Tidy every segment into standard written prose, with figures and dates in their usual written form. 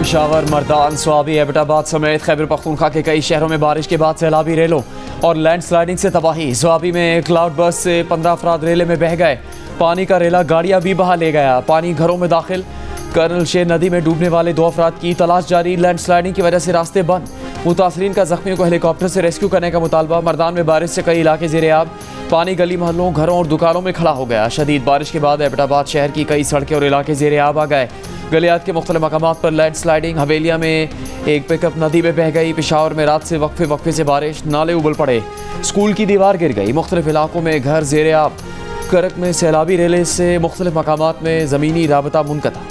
पेशावर, मर्दान, स्वाबी, एबटाबाद समेत खैबर पख्तूनख्वा के कई शहरों में बारिश के बाद सैलाबी रेलों और लैंड स्लाइडिंग से तबाही। स्वाबी में क्लाउड बस से 15 अफराद रेले में बह गए। पानी का रेला गाड़ियां भी बहा ले गया। पानी घरों में दाखिल। कर्नल शेर नदी में डूबने वाले 2 अफराद की तलाश जारी। लैंड स्लाइडिंग की वजह से रास्ते बंद। मुतासरीन का जख्मियों को हेलीकॉप्टर से रेस्क्यू करने का मुतालबा। मर्दान में बारिश से कई इलाके ज़ेर-ए-आब। पानी गली मोहल्लों, घरों और दुकानों में खड़ा हो गया। शदीद बारिश के बाद एबटाबाद शहर की कई सड़कें और इलाके ज़ेर-ए-आब आ गए। गलियात के मुख्तलिफ मकामात पर लैंड स्लाइडिंग। हवेलिया में एक पिकअप नदी में बह गई। पेशावर में रात से वक्फे से बारिश, नाले उबल पड़े। स्कूल की दीवार गिर गई। मुख्तलिफ इलाकों में घर ज़ेर-ए-आब। करक में सैलाबी रेले से मुख्तलिफ मकामात में ज़मीनी राबता मुनक़ता।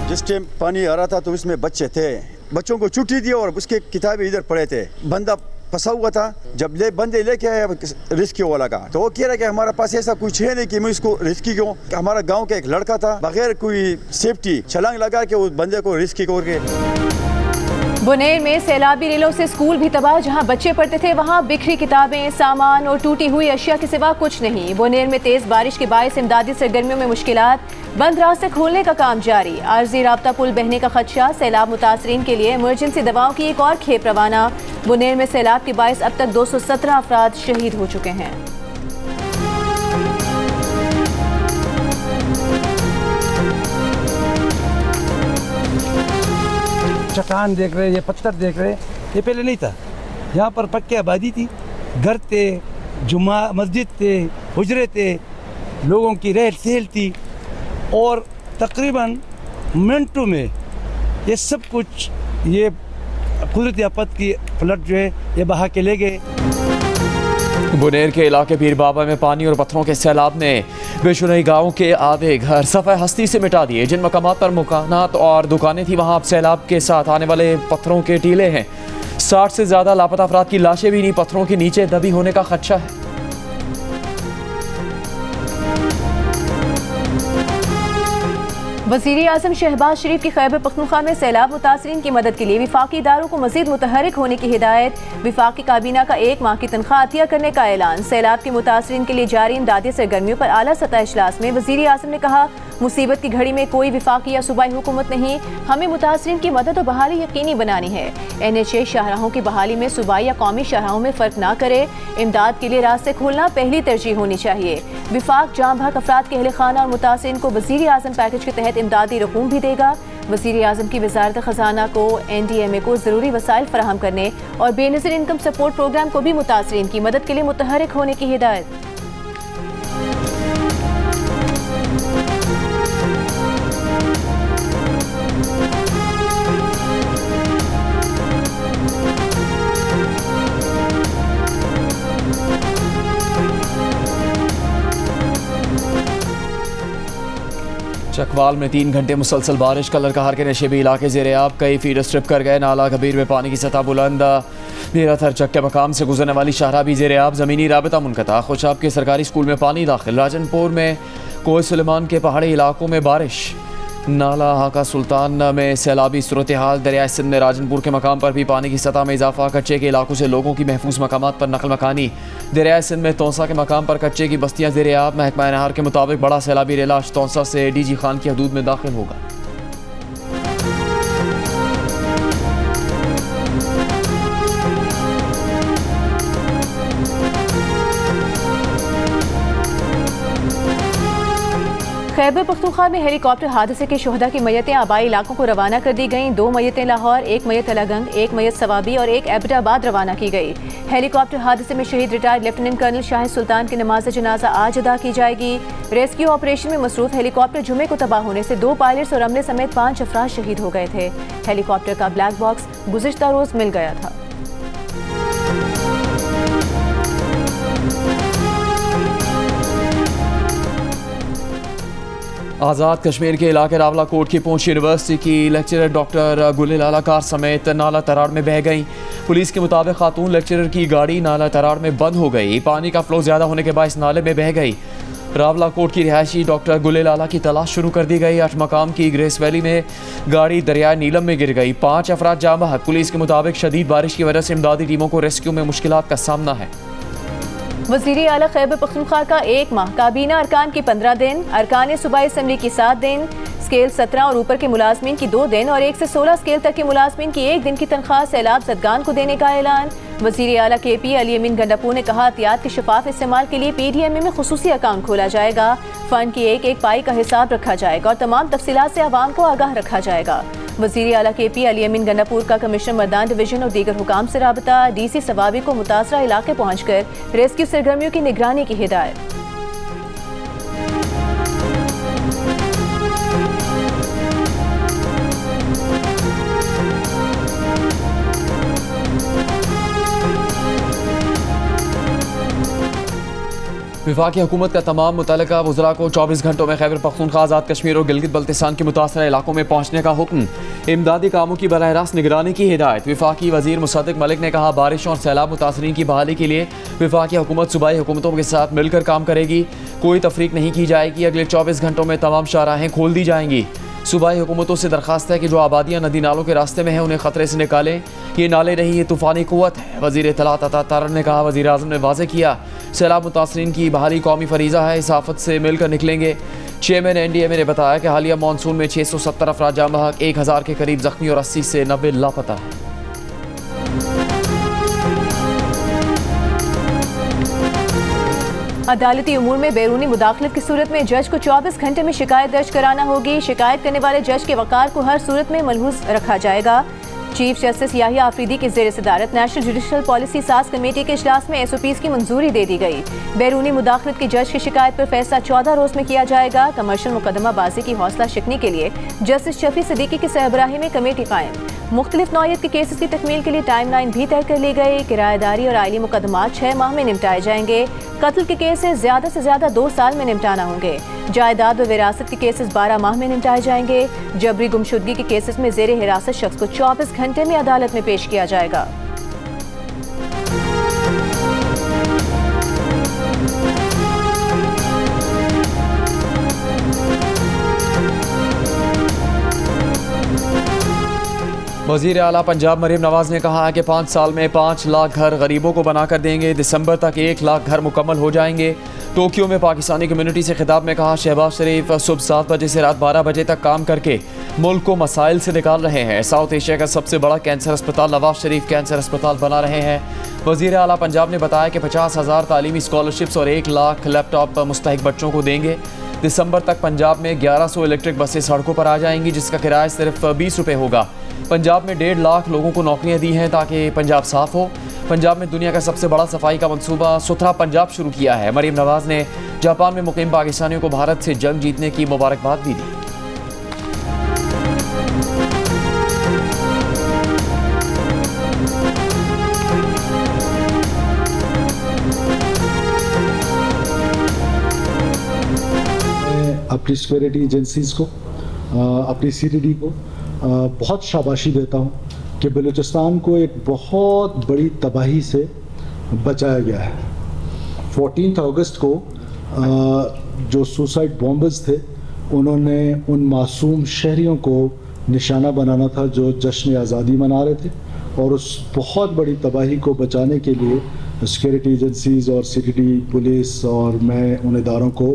जिस टाइम पानी आ रहा था तो इसमें बच्चे थे, बच्चों को छुट्टी दी और उसके किताबें इधर पड़े थे। बंदा फंसा हुआ था। जब बंदे लेके आए रेस्क्यू वाला का, तो वो कह रहा कि हमारे पास ऐसा कुछ है नहीं कि मैं इसको रेस्क्यू क्यों। हमारा गांव का एक लड़का था, बगैर कोई सेफ्टी छलांग लगा के उस बंदे को रेस्क्यू करके। बुनेर में सैलाबी रेलों से स्कूल भी तबाह। जहां बच्चे पढ़ते थे वहां बिखरी किताबें, सामान और टूटी हुई अशिया के सिवा कुछ नहीं। बुनेर में तेज बारिश के बायस इमदादी सरगर्मियों में मुश्किलात। बंद रास्ते खोलने का काम जारी। आरजी राब्ता पुल बहने का खदशा। सैलाब मुतासरीन के लिए इमरजेंसी दवाओं की एक और खेप रवाना। बुनेर में सैलाब के बायस अब तक 217 अफराद शहीद हो चुके हैं। चट्टान देख रहे, ये पत्थर देख रहे, ये पहले नहीं था। यहाँ पर पक्की आबादी थी, घर थे, जुम्मा मस्जिद थे, हुजरे थे, लोगों की रहल सहल थी और तकरीबन मिनटों में ये सब कुछ, ये कुदरती आफत की फ्लड जो है ये बहा के ले गए। बुनेर के इलाके पीर बाबा में पानी और पत्थरों के सैलाब ने बेशुमार गाँव के आधे घर सफ़े हस्ती से मिटा दिए। जिन मकामात पर मकानात और दुकानें थी वहाँ अब सैलाब के साथ आने वाले पत्थरों के टीले हैं। 60 से ज़्यादा लापता अफराद की लाशें भी इन्हीं पत्थरों के नीचे दबी होने का खदशा है। वज़ीर आज़म शहबाज शरीफ की खैबर पख्तूनख्वा में सैलाब मुतासरीन की मदद के लिए विफाकी इदारों को मज़ीद मुतहरिक होने की हिदायत। विफाकी काबीना का 1 माह की तनख्वाह अतिया करने का ऐलान। सैलाब के मुतासरीन के लिए जारी इमदादी सरगर्मियों पर आला सतह इजलास में वज़ीर आज़म ने कहा, मुसीबत की घड़ी में कोई विफाकी या सूबाई हुकूमत नहीं, हमें मुतासरीन की मदद और बहाली यकीनी बनानी है। NHA शाहराहों की बहाली में सूबाई या कौमी शाहराहों में फ़र्क ना करे। इमदाद के लिए रास्ते खोलना पहली तरजीह होनी चाहिए। विफाक जाम भाग अफराद के अहले खाना और मुतासरीन को वज़ीर आज़म पैकेज के तहत इमदादी रकूम भी देगा। वज़ीर आज़म की वज़ारत ख़जाना को NDMA को ज़रूरी वसाइल फराहम करने और बेनज़ीर इनकम सपोर्ट प्रोग्राम को भी मुतासरीन की मदद के लिए मुतहरिक होने की हिदायत। चकवाल में 3 घंटे मुसलसल बारिश। कलर कहर के नशेबी इलाके ज़ेर-ए-आब। कई फीडर स्ट्रिप कर गए। नाला कबीर में पानी की सतह बुलंद। मेरा थर चक के मकाम से गुजरने वाली शाहरा भी ज़ेर-ए-आब। ज़मीनी राबता मुनक़ता। खुशाब के सरकारी स्कूल में पानी दाखिल। राजनपुर में कोह सुलेमान के पहाड़ी इलाकों में बारिश। नाला हाका सुल्तान में सैलाबी सूरत हाल। दरिया सिंध में राजनपुर के मकाम पर भी पानी की सतह में इजाफा। कच्चे के इलाकों से लोगों की महफूज मकामात पर नकल मकानी। दरिया सिंध में तौसा के मकाम पर कच्चे की बस्तियाँ ज़ेर-ए-आब। महकमा नहर के मुताबिक बड़ा सैलाबी रेला तौसा से DG खान की हदूद में दाखिल होगा। खैबर पख्तूनख्वा में हेलीकॉप्टर हादसे के शोहदा की मैयतें आबाई इलाकों को रवाना कर दी गईं। 2 मैयतें लाहौर, 1 मैयत अलागंग, 1 मैयत सवाबी और 1 एबटाबाद रवाना की गई। हेलीकॉप्टर हादसे में शहीद रिटायर्ड लेफ्टिनेंट कर्नल शाहिद सुल्तान की नमाज जनाजा आज अदा की जाएगी। रेस्क्यू ऑपरेशन में मसरूफ हेलीकॉप्टर जुमे को तबाह होने से 2 पायलट्स और अमले समेत 5 अफराद शहीद हो गए थे। हेलीकॉप्टर का ब्लैक बॉक्स गुज़िश्ता रोज मिल गया था। आज़ाद कश्मीर के इलाके रावलाकोट की पूंछ यूनिवर्सिटी की लेक्चरर डॉक्टर गुलिलाला कार समेत नाला तराड़ में बह गई। पुलिस के मुताबिक खातून लेक्चरर की गाड़ी नाला तराड़ में बंद हो गई। पानी का फ्लो ज़्यादा होने के बायस नाले में बह गई। रावलाकोट की रिहायशी डॉक्टर गुलेल आला की तलाश शुरू कर दी गई। 8 मकाम की ग्रेस वैली में गाड़ी दरियाए नीलम में गिर गई। 5 अफराद जाँ बहक। पुलिस के मुताबिक शदीद बारिश की वजह से इमदादी टीमों को रेस्क्यू में मुश्किलात का सामना है। वज़ीर आला खैबर पख्तूनख्वा का 1 माह, काबीना अरकान की 15 दिन, अरकान सूबाई असम्बली की 7 दिन, स्केल 17 और ऊपर के मुलाजमीन की 2 दिन और 1 से 16 स्केल तक के मुलाजमीन की 1 दिन की तनख्वाह सैलाब ज़दगान को देने का ऐलान। वज़ीर आला KP अली अमीन गंडापुर ने कहा, एहतियात के शफाफ इस्तेमाल के लिए PDMA में खुसूसी अकाउंट खोला जाएगा। फंड की एक पाई का हिसाब रखा जाएगा और तमाम तफसीलात से आवाम को आगाह रखा जाएगा। वज़ीर आला KP अली अमीन गंडापुर का कमिश्नर मर्दान डिवीजन और दीगर हुकाम से राबता। DC सवाबी को मुतासरा इलाके पहुँचकर रेस्क्यू सरगर्मियों की निगरानी की हिदायत। वफाकी हुकूमत का तमाम मुतल्लिका वज़रा को 24 घंटों में खैबर पख्तूनख्वा, आज़ाद कश्मीर और गिलगित बल्तिस्तान के मुतासरा इलाकों में पहुँचने का हुक्म। इमदादी कामों की बराह रास्त निगरानी की हिदायत। वफाकी वज़ीर मुसद्दिक मलिक ने कहा, बारिशों और सैलाब मुतासरीन की बहाली के लिए वफाकी हुकूमत सूबाई हुकूमतों के साथ मिलकर काम करेगी। कोई तफरीक नहीं की जाएगी। अगले 24 घंटों में तमाम शाहराहें खोल दी जाएंगी। सूबाई हुकूमतों से दरख्वास्त है कि जो आबादियाँ नदी नालों के रास्ते में हैं उन्हें खतरे से निकालें। ये नाले नहीं, ये तूफ़ानी क़ुव्वत है। वज़ीर इत्तलात अता तारड़ ने कहा, वज़ीर आज़म ने वाज़ेह किया, सैलाब मुतासरीन की बहाली कौमी फरीज़ा है, इस आफत से मिलकर निकलेंगे। चेयरमैन NDMA ने बताया कि हालिया मानसून में 670 अफराद जाँ बहक, 1000 के करीब ज़ख्मी और 80 से 90 लापता है। अदालती उमूर में बैरूनी मुदाखलत की सूरत में जज को 24 घंटे में शिकायत दर्ज कराना होगी। शिकायत करने वाले जज के वक़ार को हर सूरत में मलहूज़ रखा जाएगा। चीफ जस्टिस याहिया आफरीदी की ज़ेर सदारत नेशनल जुडिशल पॉलिसी साज कमेटी के इजलास में SOPs की मंजूरी दे दी गई। बैरूनी मुदाखलत की जज की शिकायत पर फैसला 14 रोज़ में किया जाएगा। कमर्शियल मुकदमाबाजी की हौसला शिकनी के लिए जस्टिस शफी सिद्दीकी की सरबराही में कमेटी कायम। मुख्तलिफ नौयत के केसेस की तकमील के लिए टाइम लाइन भी तय कर ली गई। किराएदारी और आइली मुकदमात 6 माह में निपटाए जाएंगे। कत्ल के केसेस ज़्यादा से ज़्यादा 2 साल में निपटाना होंगे। जायदाद व विरासत के केसेस 12 माह में निपटाए जाएंगे। जबरी गुमशुदगी के केसेस में ज़ेरे हिरासत शख्स को 24 घंटे में अदालत में पेश किया जाएगा। वज़ीर आला पंजाब मरीम नवाज ने कहा है कि 5 साल में 5 लाख घर गरीबों को बनाकर देंगे। दिसंबर तक 1 लाख घर मुकम्मल हो जाएंगे। टोक्यो में पाकिस्तानी कम्युनिटी से खिताब में कहा, शहबाज शरीफ सुबह 7 बजे से रात 12 बजे तक काम करके मुल्क को मसाइल से निकाल रहे हैं। साउथ एशिया का सबसे बड़ा कैंसर अस्पताल नवाज शरीफ कैंसर अस्पताल बना रहे हैं। वज़ीर आला पंजाब ने बताया कि 50,000 तालीमी स्कॉलरशिप्स और 1 लाख लैपटॉप मुस्तहिक बच्चों को देंगे। दिसंबर तक पंजाब में 1100 इलेक्ट्रिक बसें सड़कों पर आ जाएंगी, जिसका किराया सिर्फ 20 रुपये होगा। पंजाब में 1.5 लाख लोगों को नौकरियां दी हैं ताकि पंजाब साफ हो। पंजाब में दुनिया का सबसे बड़ा सफाई का मंसूबा सुथरा पंजाब शुरू किया है। मरीम नवाज ने जापान में मुकीम पाकिस्तानियों को भारत से जंग जीतने की मुबारकबाद भी दी। अपनी सिक्योरिटी एजेंसीज को, अपनी CTD को बहुत शाबाशी देता हूँ कि बलूचिस्तान को एक बहुत बड़ी तबाही से बचाया गया है। 14 अगस्त को जो सुसाइड बॉम्बर्स थे, उन्होंने उन मासूम शहरियों को निशाना बनाना था जो जश्न आज़ादी मना रहे थे, और उस बहुत बड़ी तबाही को बचाने के लिए सिक्योरिटी एजेंसीज और CTD पुलिस और मैं उन इदारों को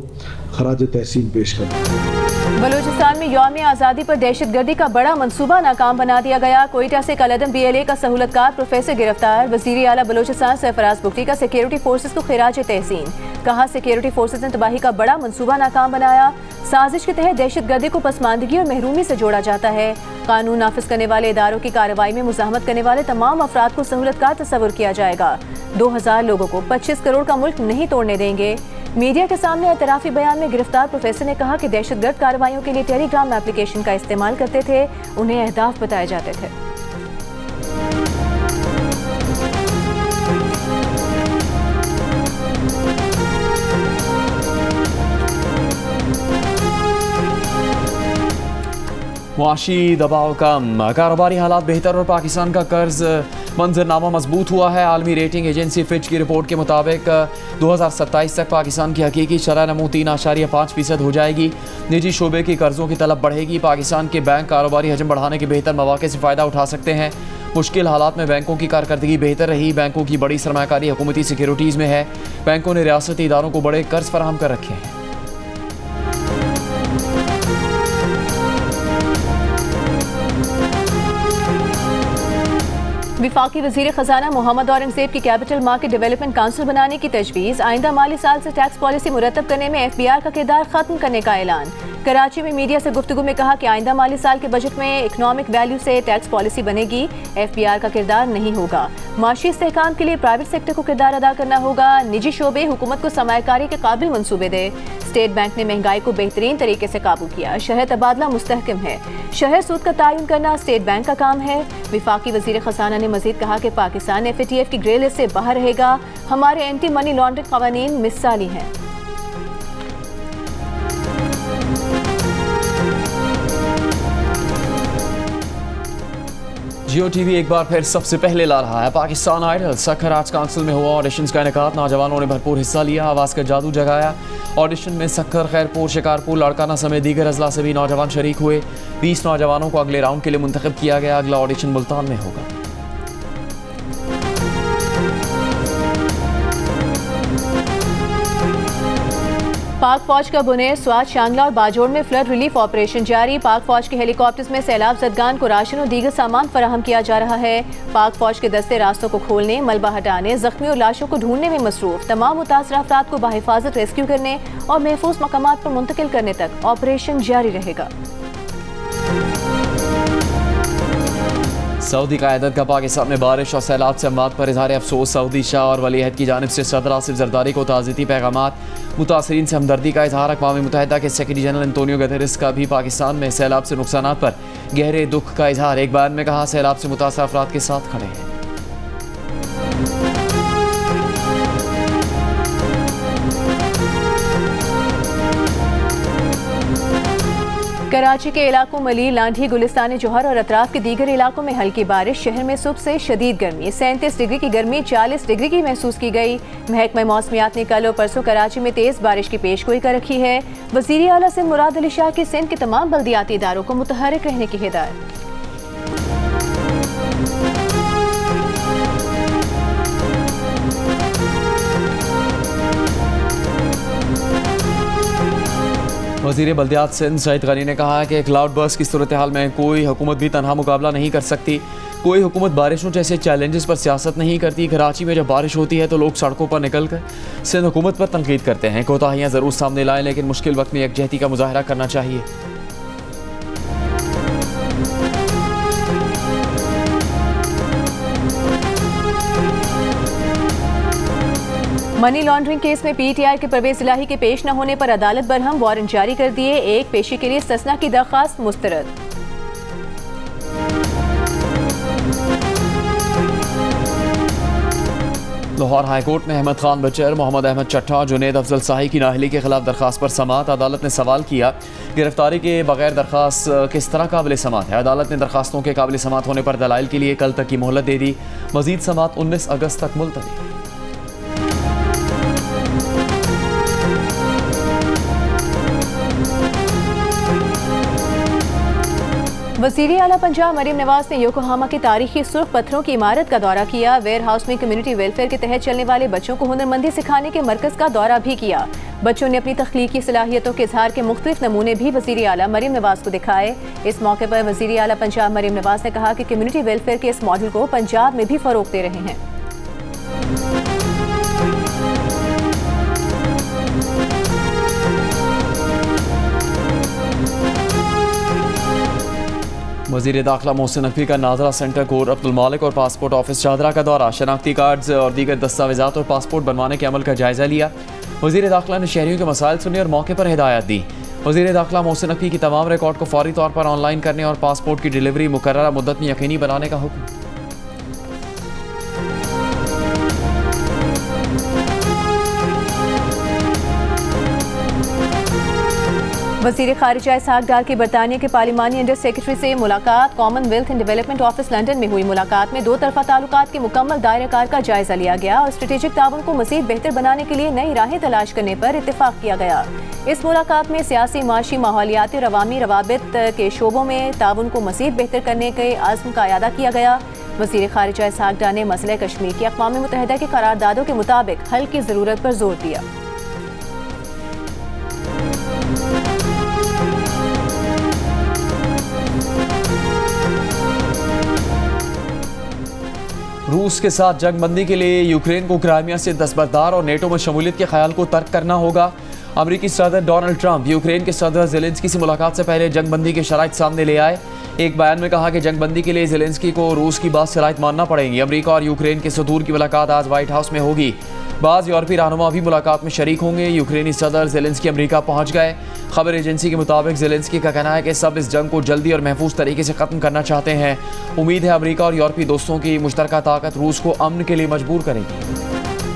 खराज तहसीन पेश करता हूँ। बलूचिस्तान में यौम आज़ादी पर दहशतगर्दी का बड़ा मंसूबा नाकाम बना दिया गया। कोयटा से कलदम BLA का सहूलतकार प्रोफेसर गिरफ्तार। वज़ीर आला बलूचिस्तान सरफराज बुगटी का सिक्योरिटी फोर्सेस को खिराज तहसीन। कहा, सिक्योरिटी फोर्सेस ने तबाही का बड़ा मंसूबा नाकाम बनाया। साजिश के तहत दहशतगर्दी को पसमानदगी और महरूमी से जोड़ा जाता है। कानून नाफिज करने वाले इदारों की कार्रवाई में मुज़ाहमत करने वाले तमाम अफराद को सहूलतकार तस्वुर किया जाएगा। 2000 लोगों को 25 करोड़ का मुल्क नहीं तोड़ने देंगे। मीडिया के सामने एतराफ़ी बयान में गिरफ्तार प्रोफेसर ने कहा कि दहशतगर्द कार्रवाइयों के लिए टेलीग्राम एप्लीकेशन का इस्तेमाल करते थे, उन्हें अहदाफ बताए जाते थे। मुआशी दबाव कम, कारोबारी हालात बेहतर और पाकिस्तान का कर्ज मंजरनामा मजबूत हुआ है। आलमी रेटिंग एजेंसी फिच की रिपोर्ट के मुताबिक 2027 तक पाकिस्तान की हकीकी शरह नमू 3.5% हो जाएगी। निजी शोबे की कर्जों की तलब बढ़ेगी। पाकिस्तान के बैंक कारोबारी हजम बढ़ाने के बेहतर मौके से फ़ायदा उठा सकते हैं। मुश्किल हालात में बैंकों की कारकर्दगी बेहतर रही। बैंकों की बड़ी सरमायाकारी हुकूमती सिक्योरिटीज़ में है। बैंकों ने रियासती इदारों को बड़े कर्ज फराहम कर रखे हैं। विफाकी वज़ीर ख़जाना मोहम्मद औरंगज़ेब की कैपिटल मार्केट डेवलपमेंट काउंसिल बनाने की तजवीज़। आइंदा माली साल से टैक्स पॉलिसी मुरतब करने में FBR का किरदार ख़त्म करने का ऐलान। कराची में मीडिया से गुफ्तगू में कहा कि आइंदा माली साल के बजट में इकनॉमिक वैल्यू से टैक्स पॉलिसी बनेगी, FBR का किरदार नहीं होगा। माशी इस्तेहकाम के लिए प्राइवेट सेक्टर को किरदार अदा करना होगा। निजी शोबे हुकूमत को सरमायाकारी के काबिल मंसूबे दे। स्टेट बैंक ने महंगाई को बेहतरीन तरीके से काबू किया। शहर तबादला मुस्तहकम है। शहर सूद का तयन करना स्टेट बैंक का काम है। विफाकी वज़ीर ख़जाना ने मजीद कहा कि पाकिस्तान FATF की ग्रे लिस्ट से बाहर रहेगा। हमारे एंटी मनी लॉन्ड्रिंग क़वानीन मिसाली हैं। जियो TV एक बार फिर सबसे पहले ला रहा है Pakistan idol. Sukkur arts council में हुआ ऑडिशंस का इनेकाद। नौजवानों ने भरपूर हिस्सा लिया, आवाज़ का जादू जगाया। ऑडिशन में सखर, खैरपुर, शिकारपुर, लाड़काना समेत दीगर अजला से भी नौजवान शरीक हुए। 20 नौजवानों को अगले राउंड के लिए मुंतखब किया गया। अगला ऑडिशन मुल्तान में होगा। पाक फौज का बुनेर, स्वात, शांगला और बाजोड़ में फ्लड रिलीफ ऑपरेशन जारी। पाक फौज के हेलीकॉप्टर्स में सैलाब ज़दगान को राशन और दीगर सामान फराहम किया जा रहा है। पाक फौज के दस्ते रास्तों को खोलने, मलबा हटाने, जख्मी और लाशों को ढूंढने में मसरूफ। तमाम मुतासरा अफराद को बाहिफाजत रेस्क्यू करने और महफूज मकामात पर मुंतकिल करने तक ऑपरेशन जारी रहेगा। सऊदी क़यादत का पाकिस्तान में बारिश और सैलाब से अमवात पर इज़हार अफसोस। सऊदी शाह और वली अहद की जानिब से सदर आसिफ जरदारी को ताज़ीती पैगामात। मुतासरीन से हमदर्दी का इजहार। अक़वाम मुत्तहिदा के सेक्रेटरी जनरल एंटोनियो गुतेरेस का भी पाकिस्तान में सैलाब से नुकसानात पर गहरे दुख का इजहार। एक बयान में कहा, सैलाब से मुतासर अफराद के साथ खड़े हैं। कराची के इलाकों मली, लांढी, गुलिस्तान जोहर और अतराफ के दीगर इलाकों में हल्की बारिश। शहर में सुबह से शदीद गर्मी, 37 डिग्री की गर्मी 40 डिग्री की महसूस की गई। महकमा मौसमियात ने कल और परसों कराची में तेज़ बारिश की पेशगोई कर रखी है। वज़ीर आला सिंध मुराद अली शाह की सिंध के तमाम बल्दियाती इदारों को मुतहर्रिक रहने की हिदायत। वज़ीर बल्दियात सिंध सईद गनी ने कहा है कि क्लाउड बर्स्ट की सूरत हाल में कोई हुकूमत भी तनहा मुकाबला नहीं कर सकती। कोई हुकूमत बारिशों जैसे चैलेंजेस पर सियासत नहीं करती। कराची में जब बारिश होती है तो लोग सड़कों पर निकल कर सिंध हुकूमत पर तनकीद करते हैं। कोताहियाँ ज़रूर सामने लाएं, लेकिन मुश्किल वक्त में यकजहती का मुजाहरा करना चाहिए। मनी लॉन्ड्रिंग केस में PTI के परवेज इलाही के पेश न होने पर अदालत बरहम, वारंट जारी कर दिए। एक पेशी के लिए इस्तिस्ना की दरख्वास्त मुस्तरद। लाहौर हाईकोर्ट में अहमद खान बचर, मोहम्मद अहमद चट्टा, जुनेद अफजल शाही की नाअहली के खिलाफ दरखास्त पर समाअत। अदालत ने सवाल किया, गिरफ्तारी के बगैर दरखास्त किस तरह काबिल समाअत है। अदालत ने दरखास्तों के काबिल समाअत होने पर दलाइल के लिए कल तक की मोहलत दे दी। मजीद समाअत 19 अगस्त तक मुलतवी। वज़ीर आला पंजाब मरीम नवाज ने योकोहामा की तारीखी सुर्ख पत्थरों की इमारत का दौरा किया। वेयर हाउस में कम्युनिटी वेलफेयर के तहत चलने वाले बच्चों को हुनरमंदी सिखाने के मरकज़ का दौरा भी किया। बच्चों ने अपनी तख्लीकी सलाहियतों के इजहार के मुख्तलिफ नमूने भी वज़ीर आला मरीम नवाज को दिखाए। इस मौके पर वज़ीर आला पंजाब मरीम नवाज ने कहा कि कम्युनिटी वेलफेयर के इस मॉडल को पंजाब में भी फ़रोग़ दे रहे हैं। वज़ीर दाखिला मोहसिन नकवी का नाजरा सेंटर कोर अब्दुल मालिक और पासपोर्ट ऑफिस चादरा का दौरा। शनाख्ती कार्ड्स और दीगर दस्तावेजात और पासपोर्ट बनवाने के अमल का जायजा लिया। वज़ीर दाखिला ने शहरियों के मसाइल सुने और मौके पर हिदायत दी। वज़ीर दाखिला मोहसिन नकवी की तमाम रिकॉर्ड को फौरी तौर पर ऑनलाइन करने और पासपोर्ट की डिलीवरी मुकर्ररा मुद्दत में यकीनी बनाने का हुक्म। वज़ीर ख़ारिजा इसहाक़ डार की बरतानिया के पार्लिमानी अंडर सेक्रेटरी से मुलाकात। Commonwealth and development office London में हुई मुलाकात में दो तरफा ताल्लुकात के मुकम्मल दायरेकार का जायजा लिया गया और स्ट्रेटेजिक ताउन को मज़ीद बेहतर बनाने के लिए नई राहें तलाश करने पर इत्तेफाक किया गया। इस मुलाकात में सियासी, माशी, माहौलियाती और अवामी रवाबित के शोबों में ताउन को मज़ीद बेहतर करने के आज़म का अयादा किया गया। वज़ीर ख़ारिजा इसहाक़ डार ने मसले कश्मीर की अक़वाम मुत्तहिदा के करारदादों के मुताबिक हल की ज़रूरत पर जोर दिया। रूस के साथ जंगबंदी के लिए यूक्रेन को क्राइमिया से दस्तबरदार और नेटो में शमूलियत के ख्याल को तर्क करना होगा। अमरीकी सदर डोनाल्ड ट्रंप यूक्रेन के सदर ज़ेलेंस्की से मुलाकात से पहले जंगबंदी के शराइत सामने ले आए। एक बयान में कहा कि जंगबंदी के लिए ज़ेलेंस्की को रूस की बात शराइत मानना पड़ेंगी। अमरीका और यूक्रेन के सदूर की मुलाकात आज व्हाइट हाउस में होगी। बाज़ यूरोपीय रहनुमा भी मुलाकात में शरीक होंगे। यूक्रेनी सदर ज़ेलेंस्की अमरीका पहुँच गए। खबर एजेंसी के मुताबिक ज़ेलेंस्की का कहना है कि सब इस जंग को जल्दी और महफूज तरीके से ख़त्म करना चाहते हैं। उम्मीद है अमरीका और यूरोपीय दोस्तों की मुश्तरका ताकत रूस को अमन के लिए मजबूर करेगी।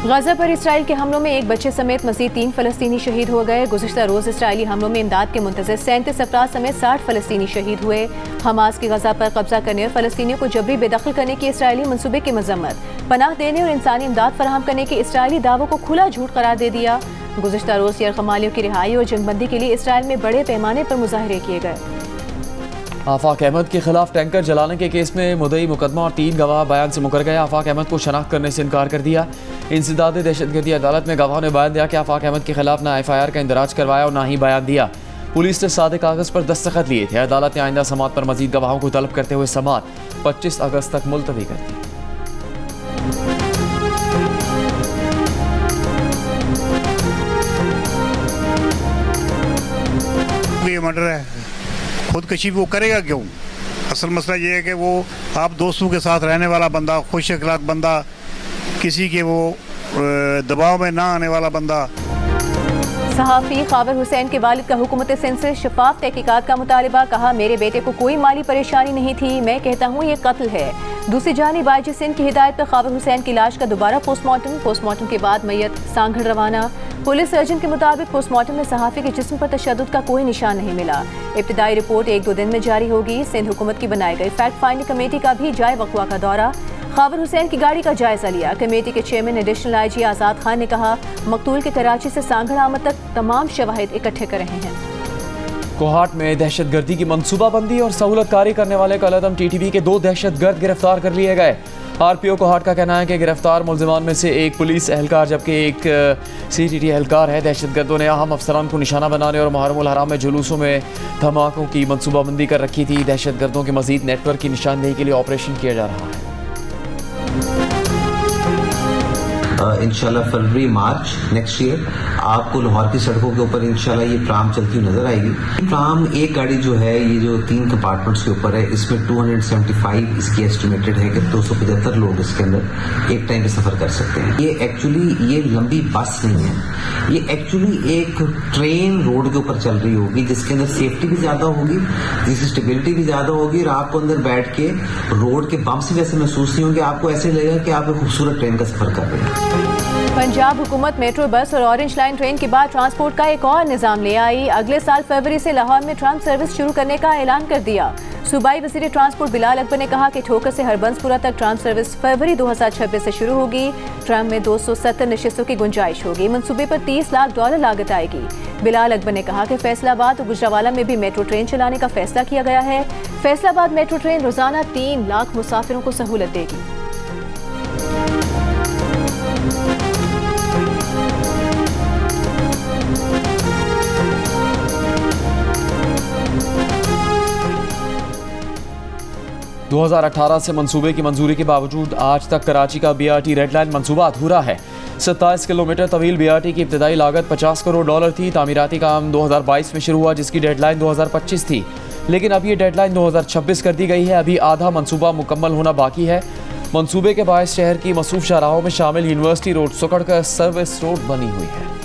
गजा पर इसराइल के हमलों में एक बच्चे समेत मज़ीद 3 फ़लस्तीनी शहीद हो गए। गुज़िश्ता रोज़ इसराइली हमलों में इमदाद के मुंतज़िर 37 अफराद समेत 60 फ़लस्तीनी शहीद हुए। हमास की गजा पर कब्जा करने और फ़लस्तीनियों को जबरी बेदखल करने के इसराइली मनसूबे की मजम्मत, पनाह देने और इंसानी इमदाद फराहम करने के इसराइली दावों को खुला झूठ करार दे दिया। गुज़िश्ता रोज़ यरगमालियों की रिहाई और जंगबंदी के लिए इसराइल में बड़े पैमाने पर मुजाहरे किए गए। आफाक अहमद के खिलाफ टैंकर जलाने के केस में मुद्दई मुकदमा और 3 गवाह बयान से मुकर गए। आफाक अहमद को शनाख्त करने से इनकार कर दिया। इंसदाद दहशतगर्दी अदालत में गवाह ने बयान दिया कि आफाक अहमद के खिलाफ ना FIR का इंदराज करवाया और ना ही बयान दिया। पुलिस ने सादे कागज़ पर दस्तखत लिए थे। अदालत ने आइंदा समात पर मजीद गवाहों को तलब करते हुए समात 25 अगस्त तक मुलतवी कर दी। ये मर्डर है, खुदकशी वो करेगा क्यों? असल मसला ये है कि वो आप दोस्तों के साथ रहने वाला बंदा, खुश अखलाक बंदा, किसी के वो दबाव में ना आने वाला बंदा। सहाफ़ी खाबर हुसैन के वालिद का हुकूमत सिंध से शफाफ तहकीकात का मुतालबा। कहा, मेरे बेटे को कोई माली परेशानी नहीं थी, मैं कहता हूँ ये कत्ल है। दूसरी जानिब IG सिंध की हिदायत पर खाबर हुसैन की लाश का दोबारा पोस्टमार्टम के बाद मैयत सांगड़ रवाना। पुलिस सर्जन के मुताबिक पोस्टमार्टम में सहाफ़ी के जिस्म पर तशद्दुद का कोई निशान नहीं मिला। इब्तिदाई रिपोर्ट 1-2 दिन में जारी होगी। सिंध हुकूमत की बनाई गई फैक्ट फाइंडिंग कमेटी का भी जाए वक़्वा का दौरा। खाबर हुसैन की गाड़ी का जायजा लिया। कमेटी के चेयरमैन एडिशनल IG आज़ाद खान ने कहा, मकतूल के कराची से सांगड़ आमद तक तमाम शवाहिद इकट्ठे कर रहे हैं। कोहाट में दहशतगर्दी की मंसूबाबंदी और सहूलतकारी करने वाले कलअदम TTP के 2 दहशतगर्द गिरफ्तार कर लिए गए। RPO कोहाट का कहना है कि गिरफ्तार मुल्जिमान में से एक पुलिस एहलकार जबकि एक CTT एहलकार है। दहशतगर्दों ने अहम अफसरान को निशाना बनाने और मुहर्रमुल हराम में जुलूसों में धमाकों की मंसूबाबंदी कर रखी थी। दहशतगर्दों के मजीद नेटवर्क की निशानदेही के लिए ऑपरेशन किया जा रहा है। इंशाल्लाह फरवरी मार्च नेक्स्ट ईयर आपको लाहौर की सड़कों के ऊपर इंशाल्लाह ये ट्राम चलती हुई नजर आएगी। ट्राम एक गाड़ी जो है, ये जो 3 कंपार्टमेंट्स के ऊपर है, इसमें 275 इसकी एस्टिमेटेड है कि 275 लोग इसके अंदर एक टाइम पे सफर कर सकते हैं। ये एक्चुअली ये लंबी बस नहीं है, ये एक्चुअली एक ट्रेन रोड के ऊपर चल रही होगी जिसके अंदर सेफ्टी भी ज्यादा होगी, जिसकी स्टेबिलिटी भी ज्यादा होगी और आपको अंदर बैठ के रोड के बम्प्स भी वैसे महसूस नहीं होंगे। आपको ऐसे लगेगा कि आप एक खूबसूरत ट्रेन का सफर कर रहे हैं। पंजाब हुकूमत मेट्रो बस और ऑरेंज लाइन ट्रेन के बाद ट्रांसपोर्ट का एक और निज़ाम ले आई। अगले साल फरवरी से लाहौर में ट्राम सर्विस शुरू करने का ऐलान कर दिया। सूबाई वज़ीर ट्रांसपोर्ट बिलाल अकबर ने कहा कि ठोकर से हरबंसपुरा तक ट्राम सर्विस फरवरी 2026 से शुरू होगी। ट्राम में 270 नशिस्तों की गुंजाइश होगी। मंसूबे पर $30 लाख लागत आएगी। बिलाल अकबर ने कहा कि फैसलाबाद और गुजरावाला में भी मेट्रो ट्रेन चलाने का फैसला किया गया है। फैसलाबाद मेट्रो ट्रेन रोजाना 3 लाख मुसाफिरों को सहूलत देगी। दो 2018 से मंसूबे की मंजूरी के बावजूद आज तक कराची का BRT रेड लाइन मंसूबा अधूरा है। 27 किलोमीटर तवील BRT की इब्तिदाई लागत $50 करोड़ थी। तामीराती काम 2022 में शुरू हुआ जिसकी डेडलाइन 2025 थी, लेकिन अब ये डेडलाइन 2026 कर दी गई है। अभी आधा मंसूबा मुकम्मल होना बाकी है। मंसूबे के बायस शहर की मसरूफ शाहराहों में शामिल यूनिवर्सिटी रोड, सुकड़ का सर्विस रोड बनी हुई है।